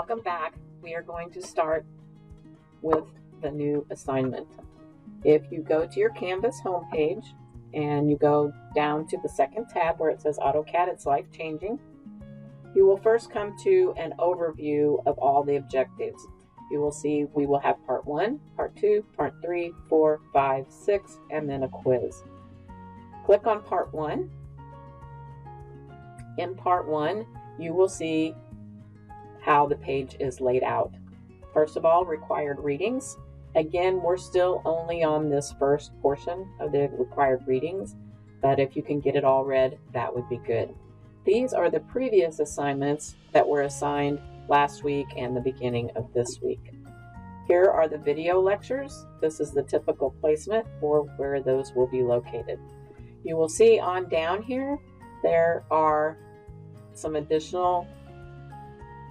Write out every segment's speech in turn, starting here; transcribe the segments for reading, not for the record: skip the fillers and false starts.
welcome back. We are going to start with the new assignment. If you go to your Canvas homepage and you go down to the second tab where it says AutoCAD, it's life-changing, you will first come to an overview of all the objectives. You will see we will have part 1, part 2, part 3, 4, 5, 6, and then a quiz. Click on part 1. In part 1, you will see how the page is laid out. First of all, required readings. Again, we're still only on this first portion of the required readings, but if you can get it all read, that would be good. These are the previous assignments that were assigned last week and the beginning of this week. Here are the video lectures. This is the typical placement for where those will be located. You will see on down here, there are some additional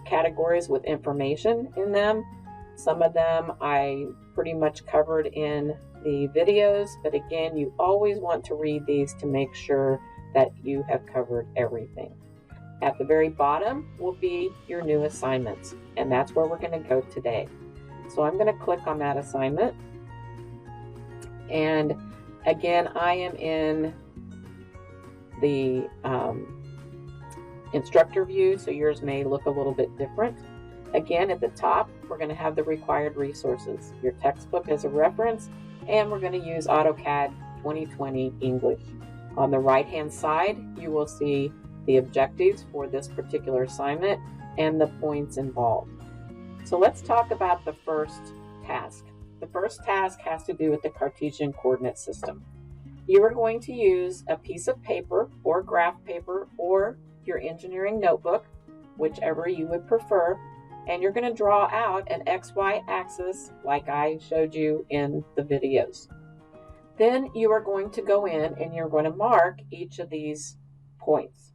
categories with information in them. Some of them I pretty much covered in the videos, but again, you always want to read these to make sure that you have covered everything. At the very bottom will be your new assignments, and that's where we're going to go today. So I'm going to click on that assignment, and again, I am in the instructor view, so yours may look a little bit different. Again, at the top, we're going to have the required resources, your textbook as a reference, and we're going to use AutoCAD 2020 English. On the right-hand side, you will see the objectives for this particular assignment and the points involved. So let's talk about the first task. The first task has to do with the Cartesian coordinate system. You are going to use a piece of paper or graph paper or your engineering notebook, whichever you would prefer, and you're going to draw out an XY axis like I showed you in the videos. Then you are going to go in and you're going to mark each of these points.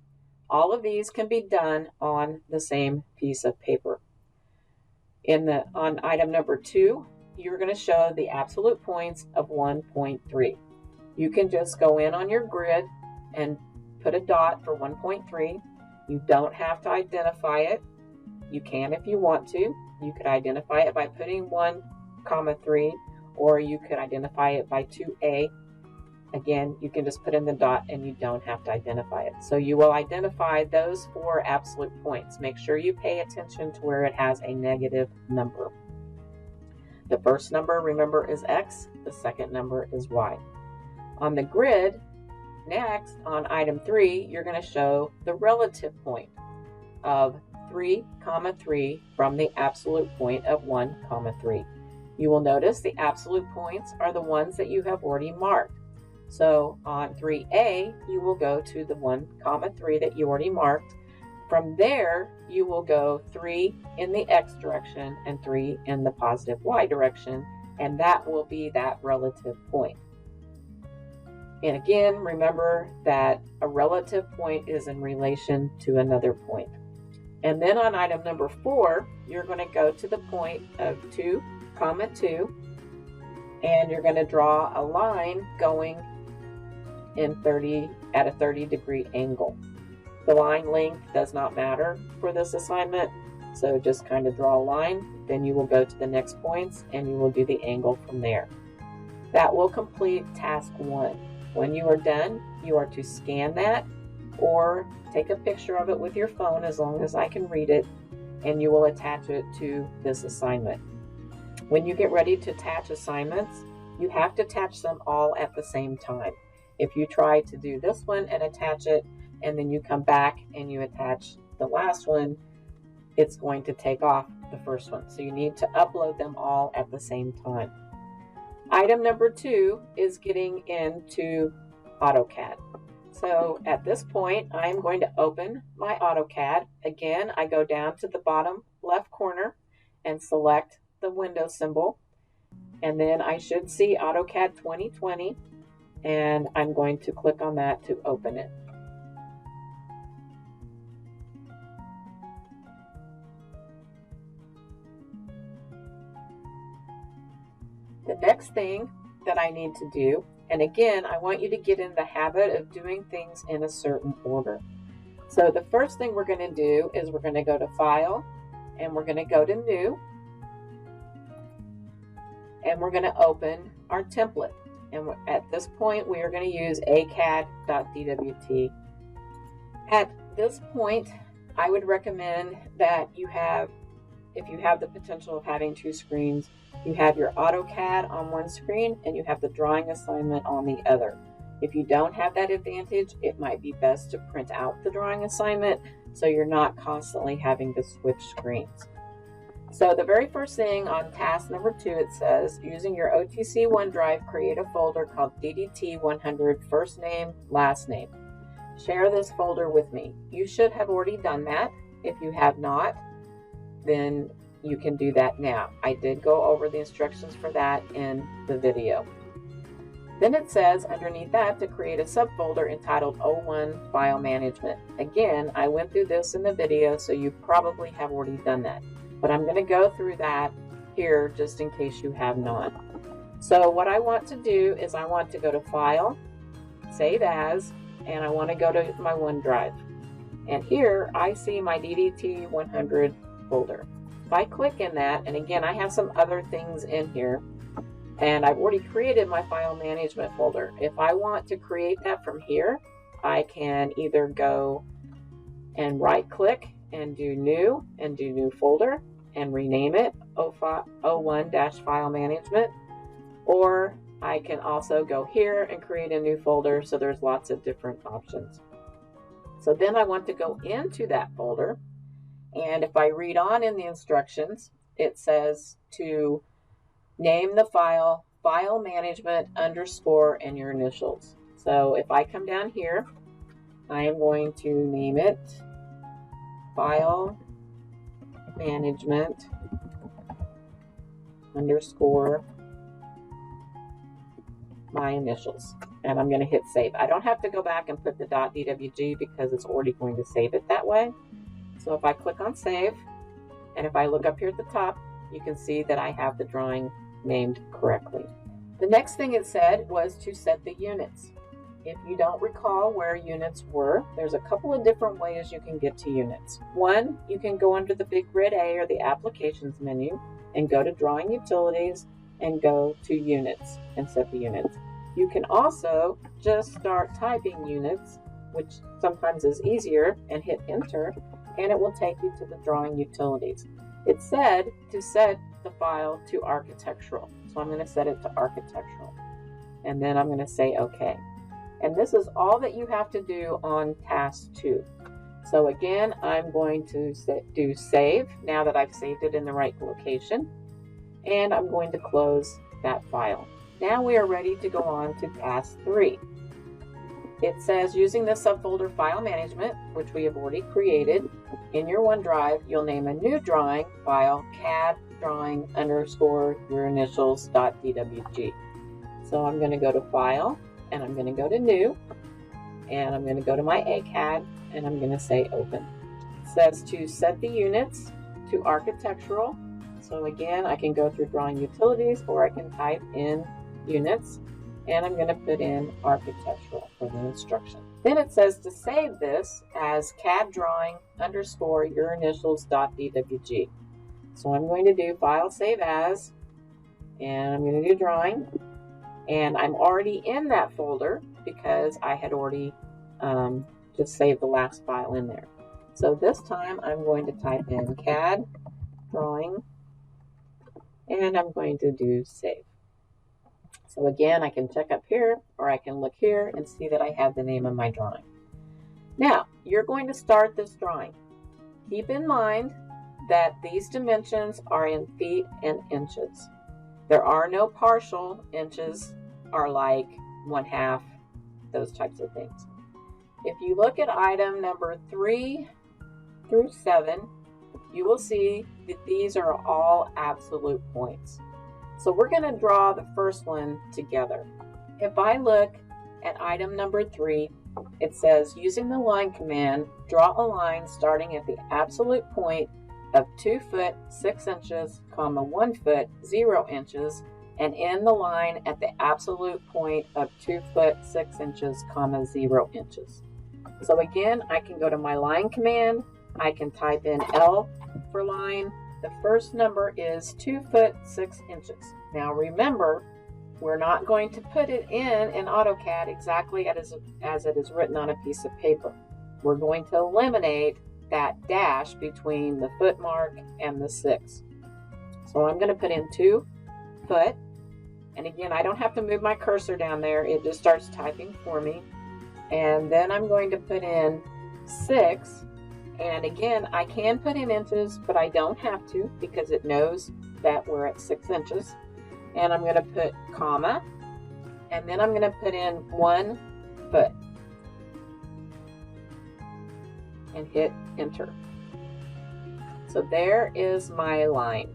All of these can be done on the same piece of paper. On item number 2, you're going to show the absolute points of 1.3. You can just go in on your grid and put a dot for 1.3. You don't have to identify it. You can if you want to. You could identify it by putting 1,3, or you could identify it by 2A. Again, you can just put in the dot and you don't have to identify it. So you will identify those 4 absolute points. Make sure you pay attention to where it has a negative number. The first number, remember, is X. The second number is Y. On the grid, next, on item 3, you're going to show the relative point of 3, 3 from the absolute point of 1, 3. You will notice the absolute points are the ones that you have already marked. So on 3A, you will go to the 1, 3 that you already marked. From there, you will go 3 in the X direction and 3 in the positive Y direction, and that will be that relative point. And again, remember that a relative point is in relation to another point. And then on item number 4, you're going to go to the point of 2, 2, and you're going to draw a line going at a 30-degree angle. The line length does not matter for this assignment, so just kind of draw a line. Then you will go to the next points and you will do the angle from there. That will complete task 1. When you are done, you are to scan that or take a picture of it with your phone, as long as I can read it, and you will attach it to this assignment. When you get ready to attach assignments, you have to attach them all at the same time. If you try to do this one and attach it, and then you come back and you attach the last one, it's going to take off the first one. So you need to upload them all at the same time. Item number 2 is getting into AutoCAD. So at this point, I'm going to open my AutoCAD. Again, I go down to the bottom left corner and select the window symbol. And then I should see AutoCAD 2020, and I'm going to click on that to open it. The next thing that I need to do, and again, I want you to get in the habit of doing things in a certain order. So the first thing we're going to do is we're going to go to File, and we're going to go to New, and we're going to open our template. And at this point, we are going to use acad.dwt. At this point, I would recommend that you have, if you have the potential of having two screens, you have your Autocad on one screen and you have the drawing assignment on the other. If you don't have that advantage, it might be best to print out the drawing assignment so you're not constantly having to switch screens. So the very first thing on task number 2, it says, using your OTC OneDrive, create a folder called DDT100 first name, last name. Share this folder with me. You should have already done that. If you have not, then you can do that now. I did go over the instructions for that in the video. Then it says underneath that to create a subfolder entitled O1 File Management. Again, I went through this in the video, so you probably have already done that. But I'm going to go through that here just in case you have not. So what I want to do is I want to go to File, Save As, and I want to go to my OneDrive. And here I see my DDT100 folder. If I click in that, and again I have some other things in here, and I've already created my file management folder. If I want to create that from here, I can either go and right click and do New and do New Folder and rename it O1-File Management, or I can also go here and create a new folder. So there's lots of different options. So then I want to go into that folder, and if I read on in the instructions, it says to name the file file management underscore and your initials. So if I come down here, I am going to name it file management underscore my initials, and I'm going to hit save. I don't have to go back and put the .dwg because it's already going to save it that way. So if I click on save, and if I look up here at the top, you can see that I have the drawing named correctly. The next thing it said was to set the units. If you don't recall where units were, there's a couple of different ways you can get to units. One, you can go under the big red A or the applications menu and go to drawing utilities and go to units and set the units. You can also just start typing units, which sometimes is easier, and hit enter, and it will take you to the drawing utilities. It said to set the file to architectural, so I'm going to set it to architectural, and then I'm going to say OK. And this is all that you have to do on task 2. So again, I'm going to do save now that I've saved it in the right location, and I'm going to close that file. Now we are ready to go on to task 3. It says using the subfolder file management, which we have already created, in your OneDrive, you'll name a new drawing file CAD drawing underscore your initials .dwg. So I'm going to go to File, and I'm going to go to New, and I'm going to go to my ACAD, and I'm going to say Open. It says to set the units to architectural. So again, I can go through drawing utilities, or I can type in units, and I'm going to put in architectural for the instruction. Then it says to save this as CAD drawing underscore your initials .dwg. So I'm going to do File, Save As, and I'm going to do Drawing, and I'm already in that folder because I had already just saved the last file in there. So this time I'm going to type in CAD Drawing, and I'm going to do Save. So again, I can check up here, or I can look here and see that I have the name of my drawing. Now, you're going to start this drawing. Keep in mind that these dimensions are in feet and inches. There are no partial inches, or like 1/2, those types of things. If you look at item number 3 through 7, you will see that these are all absolute points. So we're going to draw the first one together. If I look at item number 3, it says using the line command, draw a line starting at the absolute point of 2 foot 6 inches, 1 foot 0 inches, and end the line at the absolute point of 2 foot 6 inches, 0 inches. So again, I can go to my line command, I can type in L for line, the first number is 2 foot 6 inches. Now remember, we're not going to put it in AutoCAD exactly as it is written on a piece of paper. We're going to eliminate that dash between the foot mark and the 6. So I'm going to put in 2 foot. And again, I don't have to move my cursor down there. It just starts typing for me. And then I'm going to put in 6. And again, I can put in inches, but I don't have to because it knows that we're at 6 inches. And I'm going to put comma. And then I'm going to put in 1 foot. And hit enter. So there is my line.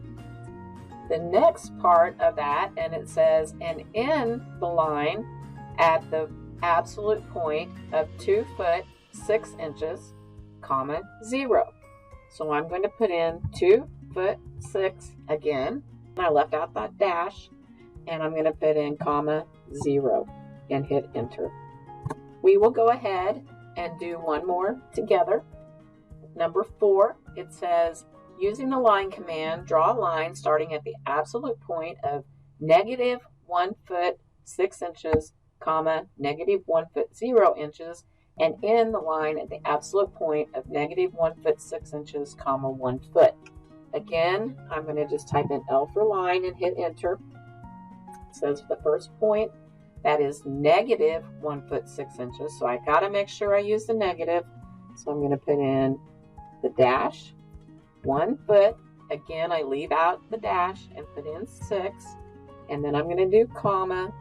The next part of that, and it says, and in the line at the absolute point of 2 foot 6 inches, comma 0. So I'm going to put in 2 foot 6 again. I left out that dash, and I'm going to put in comma 0 and hit enter. We will go ahead and do one more together. Number 4, it says, using the line command, draw a line starting at the absolute point of negative 1 foot 6 inches, comma, negative 1 foot 0 inches, and in the line at the absolute point of negative 1 foot 6 inches, comma, 1 foot. Again, I'm going to just type in L for line and hit enter. It says the first point, that is negative 1 foot 6 inches. So I got to make sure I use the negative. So I'm going to put in the dash, 1 foot. Again, I leave out the dash and put in 6. And then I'm going to do comma.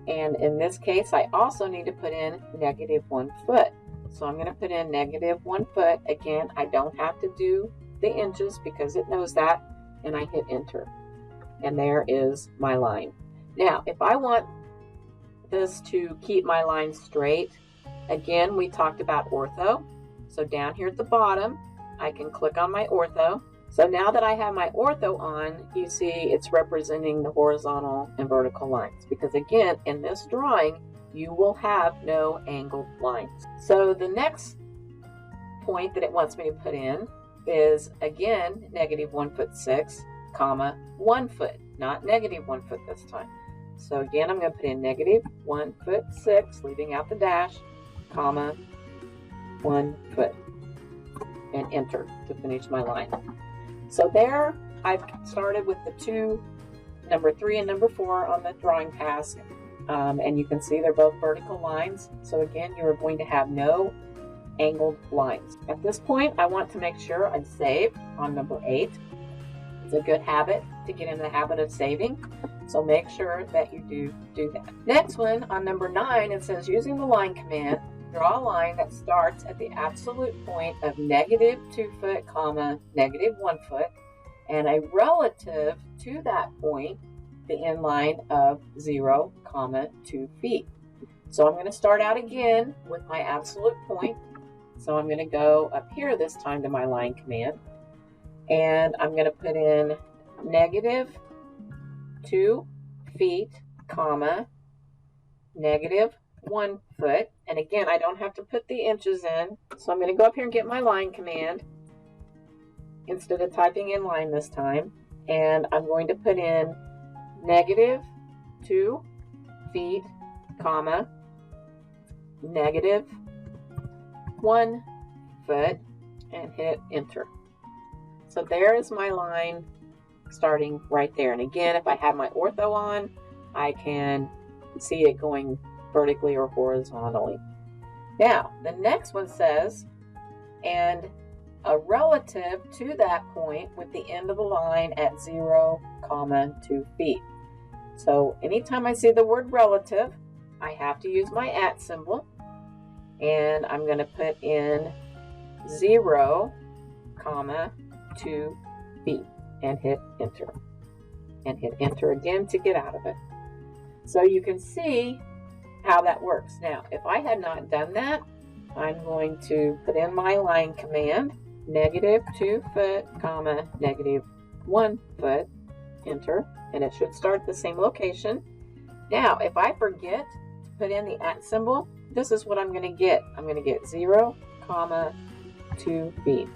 And in this case, I also need to put in negative 1 foot. So I'm going to put in negative 1 foot. Again, I don't have to do the inches because it knows that. And I hit enter. And there is my line. Now, if I want this to keep my line straight, again, we talked about ortho. So down here at the bottom, I can click on my ortho. So now that I have my ortho on, you see it's representing the horizontal and vertical lines. Because again, in this drawing, you will have no angled lines. So the next point that it wants me to put in is, again, negative 1 foot 6, comma, 1 foot, not negative 1 foot this time. So again, I'm going to put in negative 1 foot 6, leaving out the dash, comma, 1 foot, and enter to finish my line. So there, I've started with the two, number 3 and number 4 on the drawing task, and you can see they're both vertical lines. So again, you are going to have no angled lines. At this point, I want to make sure I save on number 8. It's a good habit to get in the habit of saving, so make sure that you do that. Next one, on number 9, it says, using the line command, draw a line that starts at the absolute point of negative 2 foot, comma, negative 1 foot, and a relative to that point, the end line of 0, comma, 2 feet. So I'm going to start out again with my absolute point. So I'm going to go up here this time to my line command, and I'm going to put in negative 2 feet, comma, negative 1 foot. And again, I don't have to put the inches in. So I'm going to go up here and get my line command instead of typing in line this time. And I'm going to put in negative 2 feet, comma, negative 1 foot, and hit enter. So there is my line starting right there. And again, if I have my ortho on, I can see it going vertically or horizontally. Now, the next one says, and a relative to that point with the end of the line at 0, comma, 2 feet. So anytime I see the word relative, I have to use my @ symbol, and I'm going to put in 0, comma, 2 feet, and hit enter. And hit enter again to get out of it. So you can see how that works. Now, if I had not done that, I'm going to put in my line command, negative 2 foot, comma, negative 1 foot, enter, and it should start at the same location. Now, if I forget to put in the @ symbol, this is what I'm going to get. I'm going to get 0, comma, 2 feet.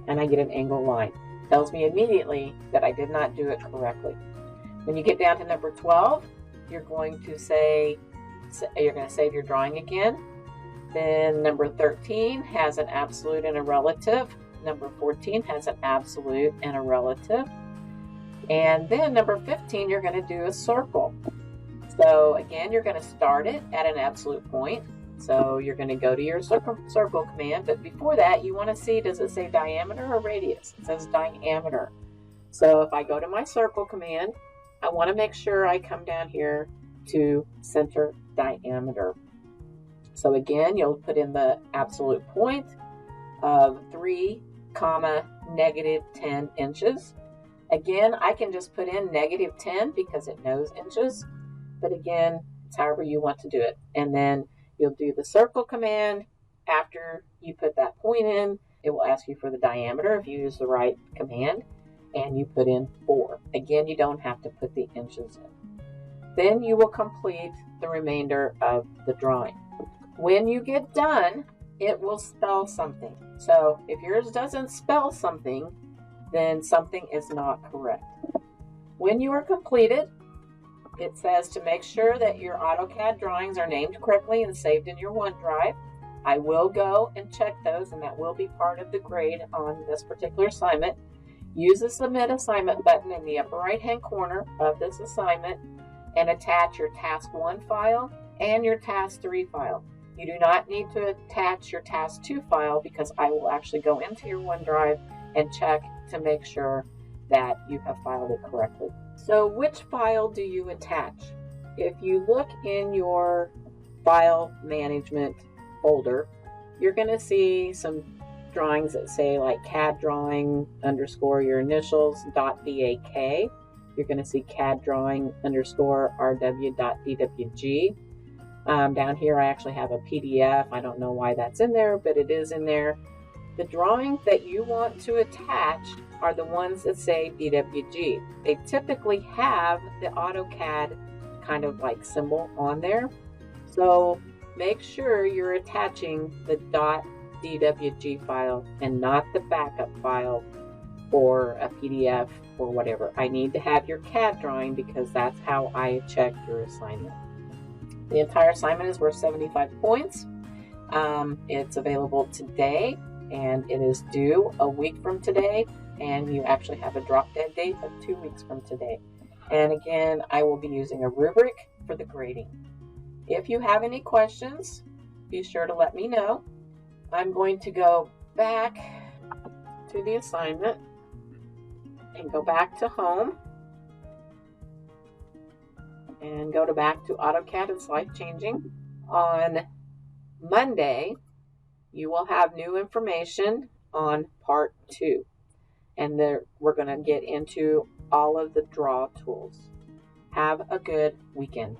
and I get an angled line. Tells me immediately that I did not do it correctly. When you get down to number 12, you're going to save your drawing again. Then number 13 has an absolute and a relative. Number 14 has an absolute and a relative. And then number 15, you're going to do a circle. So again, you're going to start it at an absolute point. So you're going to go to your circle command. But before that, you want to see, does it say diameter or radius? It says diameter. So if I go to my circle command, I want to make sure I come down here to center diameter. So again, you'll put in the absolute point of 3, -10 inches. Again, I can just put in -10 because it knows inches. But again, it's however you want to do it. And then you'll do the circle command. After you put that point in, it will ask you for the diameter if you use the right command. And you put in 4. Again, you don't have to put the inches in. Then you will complete the remainder of the drawing. When you get done, it will spell something. So if yours doesn't spell something, then something is not correct. When you are completed, it says to make sure that your AutoCAD drawings are named correctly and saved in your OneDrive. I will go and check those, and that will be part of the grade on this particular assignment. Use the Submit Assignment button in the upper right-hand corner of this assignment and attach your Task 1 file and your Task 3 file. You do not need to attach your Task 2 file because I will actually go into your OneDrive and check to make sure that you have filed it correctly. So which file do you attach? If you look in your file management folder, you're going to see some drawings that say like CAD drawing _ your initials .bak. You're going to see CAD drawing _ rw.dwg. Down here I actually have a PDF. I don't know why that's in there, but it is in there. The drawings that you want to attach are the ones that say DWG. They typically have the AutoCAD kind of like symbol on there. So make sure you're attaching the .dwg file and not the backup file or a PDF or whatever. I need to have your CAD drawing because that's how I check your assignment. The entire assignment is worth 75 points. It's available today, and it is due a week from today, and you actually have a drop dead date of 2 weeks from today. And again, I will be using a rubric for the grading. If you have any questions, be sure to let me know. I'm going to go back to the assignment and go back to home and go back to AutoCAD. It's life-changing. On Monday, you will have new information on part 2. And there, we're going to get into all of the draw tools. Have a good weekend.